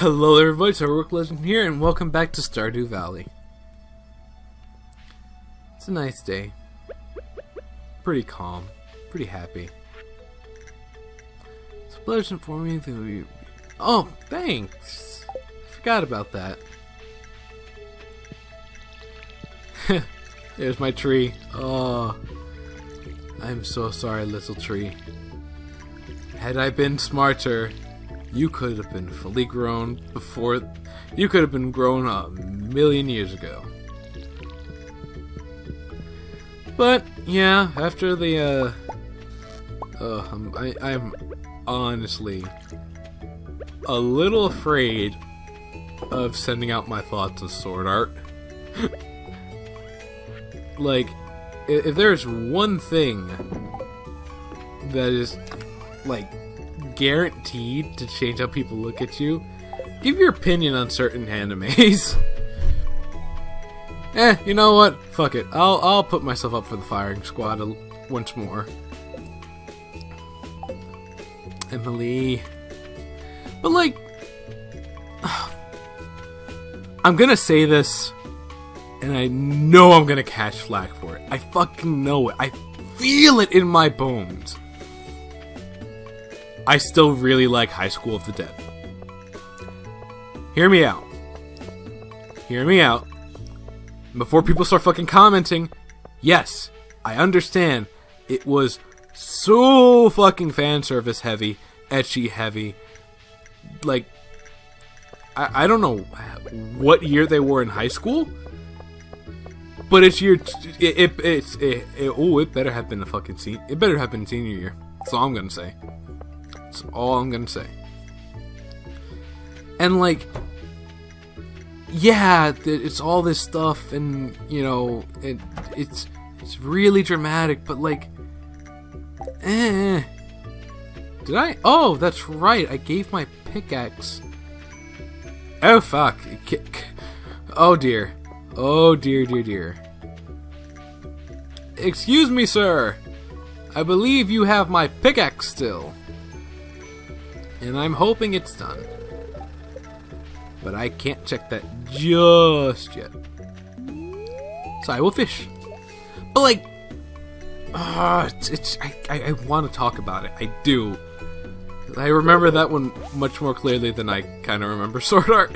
Hello everybody, it's HeroicLegend here, and welcome back to Stardew Valley. It's a nice day. Pretty calm. Pretty happy. It's a pleasure for me that Oh, thanks! Forgot about that. There's my tree. Oh, I'm so sorry, little tree. Had I been smarter, you could have been fully grown before. You could have been grown a million years ago. But yeah, after the I'm honestly a little afraid of sending out my thoughts of sword art. Like, if there's one thing that is like guaranteed to change how people look at you, give your opinion on certain animes. You know what? Fuck it. I'll put myself up for the firing squad once more. Emily. But like, I'm gonna say this, and I know I'm gonna catch flack for it. I fucking know it. I feel it in my bones. I still really like High School of the Dead. Hear me out. Hear me out. Before people start fucking commenting, yes, I understand. It was so fucking fan service heavy, ecchi heavy. Like, I don't know what year they were in high school, but it's year. It better have been a fucking it better have been senior year. That's all I'm gonna say. That's all I'm gonna say. And like, yeah, it's all this stuff, and you know, it's really dramatic. But like, did I? Oh, that's right. I gave my pickaxe. Oh fuck! Oh dear. Oh dear, dear, dear. Excuse me, sir. I believe you have my pickaxe still. And I'm hoping it's done. But I can't check that just yet. So I will fish. But like, I want to talk about it. I do. I remember that one much more clearly than I kind of remember sword art.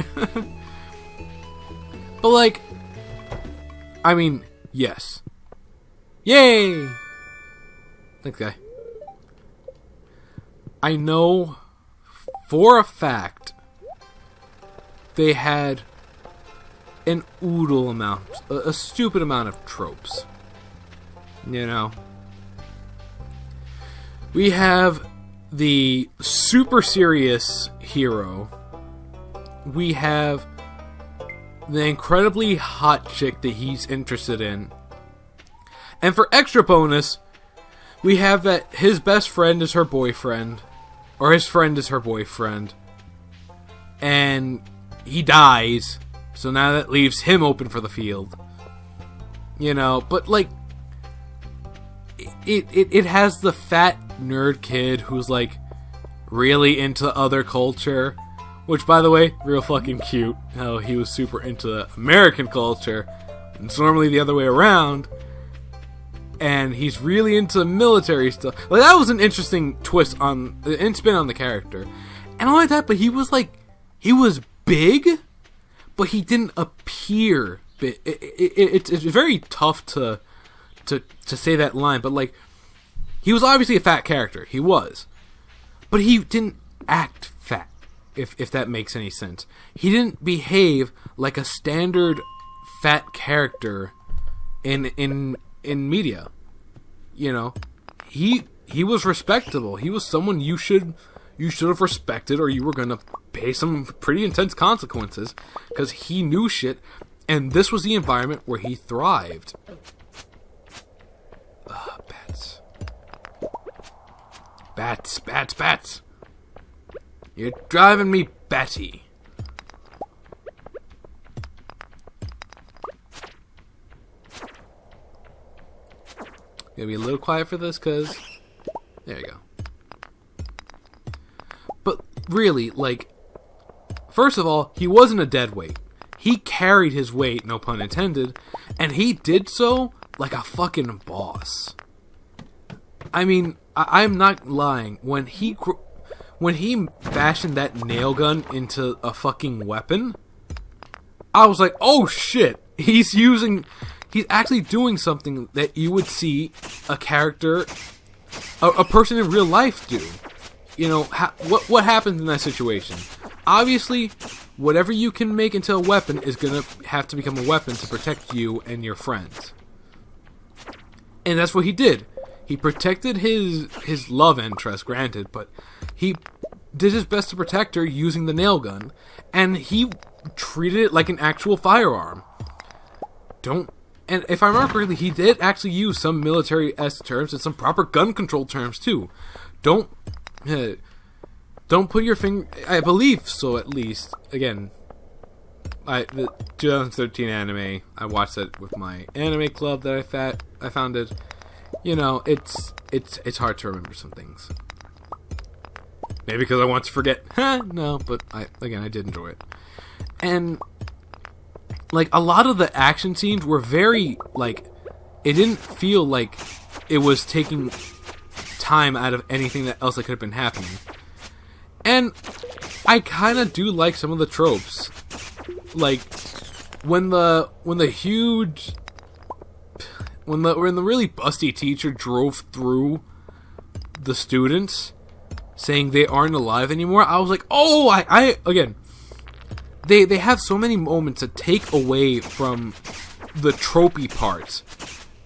But like, I mean, yes. Yay! Thanks, guy. I know for a fact they had an oodle amount, a stupid amount of tropes. You know? We have the super serious hero. We have the incredibly hot chick that he's interested in. And for extra bonus, we have that his best friend is her boyfriend. Or his friend is her boyfriend. And he dies. So now that leaves him open for the field. You know, but like, it has the fat nerd kid who's like really into other culture. Which, by the way, real fucking cute. How he was super into American culture. And it's normally the other way around. And he's really into military stuff. Like, that was an interesting twist and spin on the character. And not only that, but he was like, he was big, but he didn't appear big. It's very tough to say that line, but like, he was obviously a fat character. He was. But he didn't act fat, if that makes any sense. He didn't behave like a standard fat character in media. You know, he was respectable. He was someone you should have respected, or you were gonna pay some pretty intense consequences, because he knew shit, and this was the environment where he thrived. Bats. You're driving me batty. Gonna be a little quiet for this, cause there you go. But really, like, First of all, he wasn't a dead weight. He carried his weight, no pun intended, and he did so like a fucking boss. I mean, I'm not lying. When he fashioned that nail gun into a fucking weapon, I was like, oh shit, he's actually doing something that you would see a character, a person in real life do. You know, what happens in that situation? Obviously, whatever you can make into a weapon is going to have to become a weapon to protect you and your friends. And that's what he did. He protected his love interest, granted, but he did his best to protect her using the nail gun, and he treated it like an actual firearm. And if I remember correctly, he did actually use some military-esque terms and some proper gun control terms too. Don't put your finger... I believe so, at least. Again, the 2013 anime, I watched it with my anime club that I founded. You know, it's hard to remember some things. Maybe because I want to forget. No, but I did enjoy it. And, like, a lot of the action scenes were very, like... It didn't feel like it was taking time out of anything else that could have been happening. And I kind of do like some of the tropes. Like, when the really busty teacher drove through the students saying they aren't alive anymore, I was like, oh, again, they have so many moments that take away from the tropey parts.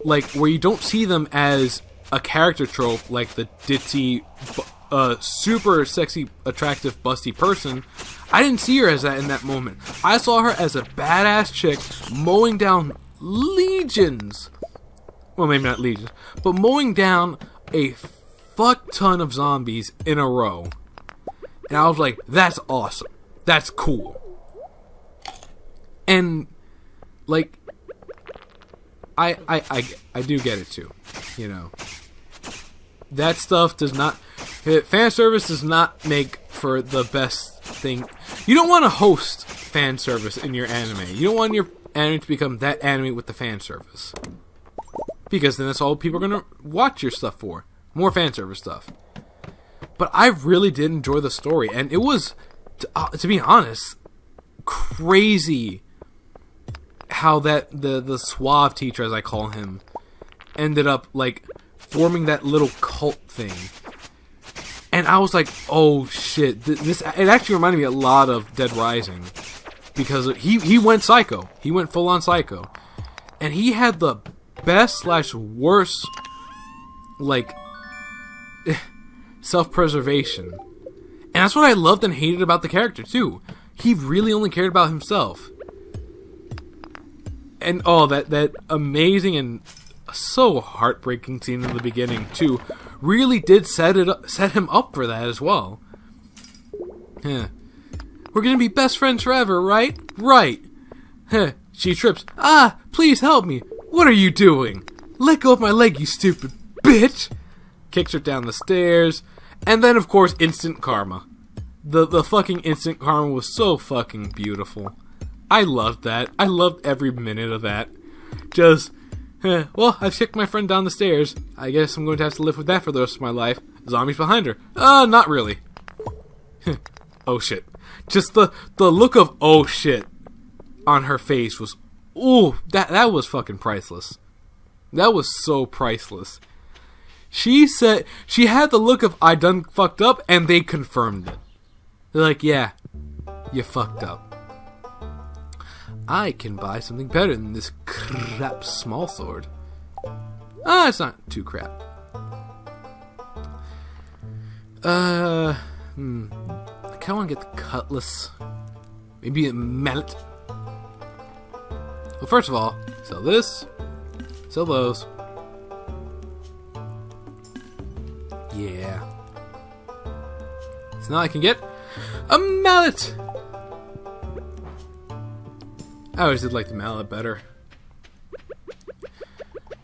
Like, where you don't see them as a character trope, like the ditzy, super sexy, attractive, busty person. I didn't see her as that in that moment. I saw her as a badass chick mowing down legions. Well, maybe not legions, but mowing down a fuck ton of zombies in a row. And I was like, that's awesome. That's cool. And, like, I do get it too, you know. That stuff does not... Fan service does not make for the best thing. You don't want to host fan service in your anime. You don't want your anime to become that anime with the fan service. Because then that's all people are going to watch your stuff for. More fan service stuff. But I really did enjoy the story. And it was, to be honest, crazy how that the suave teacher, as I call him, ended up, like, forming that little cult thing. And I was like, oh shit, it actually reminded me a lot of Dead Rising. Because he went psycho. He went full on psycho. And he had the best / worst, like, self-preservation. And that's what I loved and hated about the character too. He really only cared about himself. And that amazing and so heartbreaking scene in the beginning too really did set him up for that as well. Huh. We're gonna be best friends forever, right? Right. Huh. She trips. Ah, please help me. What are you doing? Let go of my leg, you stupid bitch. Kicks her down the stairs. And then, of course, instant karma. The fucking instant karma was so fucking beautiful. I loved that. I loved every minute of that. Just, well, I've kicked my friend down the stairs. I guess I'm going to have to live with that for the rest of my life. Zombies behind her. Not really. Oh shit. Just the look of oh shit on her face was, ooh, that was fucking priceless. That was so priceless. She said, she had the look of I done fucked up, and they confirmed it. They're like, yeah, you fucked up. I can buy something better than this crap small sword. It's not too crap. I kinda wanna get the cutlass. Maybe a mallet. Well, first of all, sell this. Sell those. Yeah. So now I can get a mallet! I always did like the mallet better.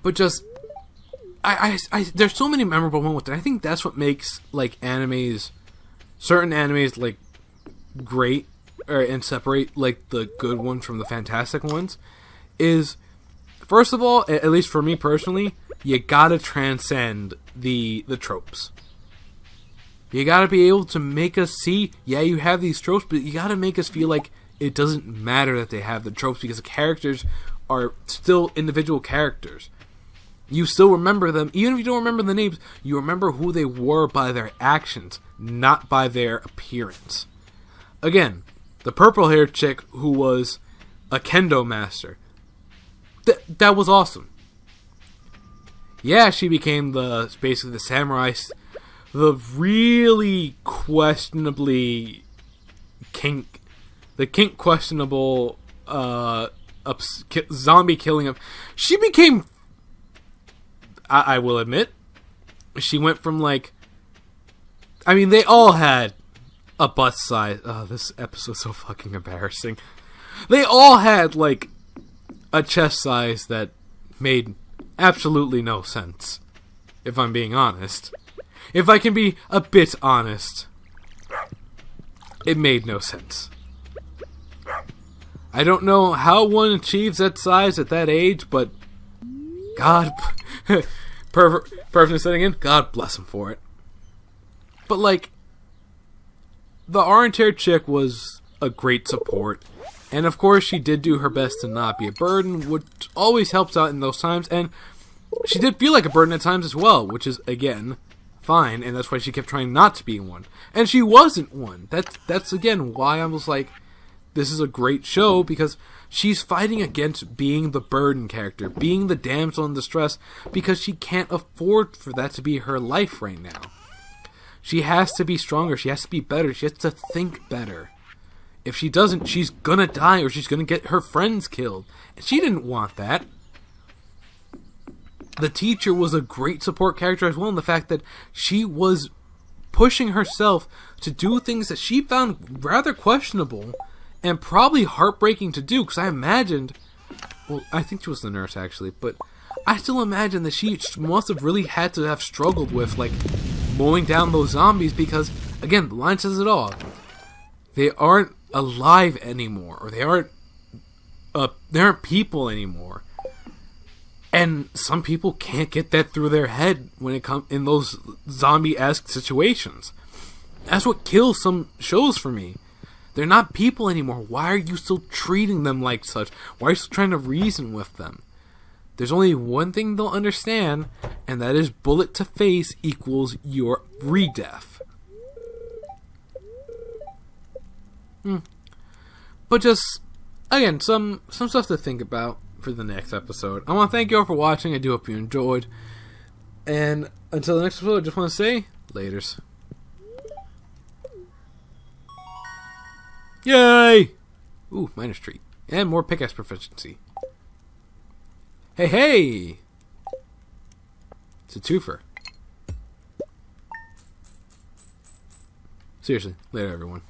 But just... there's so many memorable moments, and I think that's what makes, like, animes... Certain animes, like, great. and separate like the good ones from the fantastic ones is, first of all, at least for me personally, you gotta transcend the tropes. You gotta be able to make us see, yeah, you have these tropes, but you gotta make us feel like it doesn't matter that they have the tropes, because the characters are still individual characters. You still remember them, even if you don't remember the names, you remember who they were by their actions, not by their appearance. Again, the purple-haired chick who was a kendo master, that was awesome. Yeah, she became basically the samurai, the really questionably questionable zombie killing of. She became. I will admit, she went from like. I mean, they all had a bust size. Oh, this episode's so fucking embarrassing. They all had like a chest size that made absolutely no sense, if I'm being honest. If I can be a bit honest, it made no sense. I don't know how one achieves that size at that age, but God, perfect setting in, God bless him for it. But like, the orange-haired chick was a great support. And of course, she did do her best to not be a burden, which always helps out in those times. And she did feel like a burden at times as well, which is, again, fine. And that's why she kept trying not to be one. And she wasn't one. That's again, why I was like, this is a great show, because she's fighting against being the burden character, being the damsel in distress, because she can't afford for that to be her life right now. She has to be stronger. She has to be better. She has to think better. If she doesn't, she's gonna die, or she's gonna get her friends killed. And she didn't want that. The teacher was a great support character as well, in the fact that she was pushing herself to do things that she found rather questionable and probably heartbreaking to do, because I imagined, well, I think she was the nurse actually, but I still imagine that she must have really had to have struggled with, like, mowing down those zombies, because, again, the line says it all. They aren't alive anymore, or they aren't people anymore. And some people can't get that through their head when it comes in those zombie-esque situations. That's what kills some shows for me. They're not people anymore. Why are you still treating them like such? Why are you still trying to reason with them? There's only one thing they'll understand, and that is bullet to face equals your re-death. But just, again, some stuff to think about for the next episode. I want to thank you all for watching. I do hope you enjoyed. And until the next episode, I just want to say, laters. Yay! Ooh, minus treat. And more pickaxe proficiency. Hey, hey! It's a twofer. Seriously, later everyone.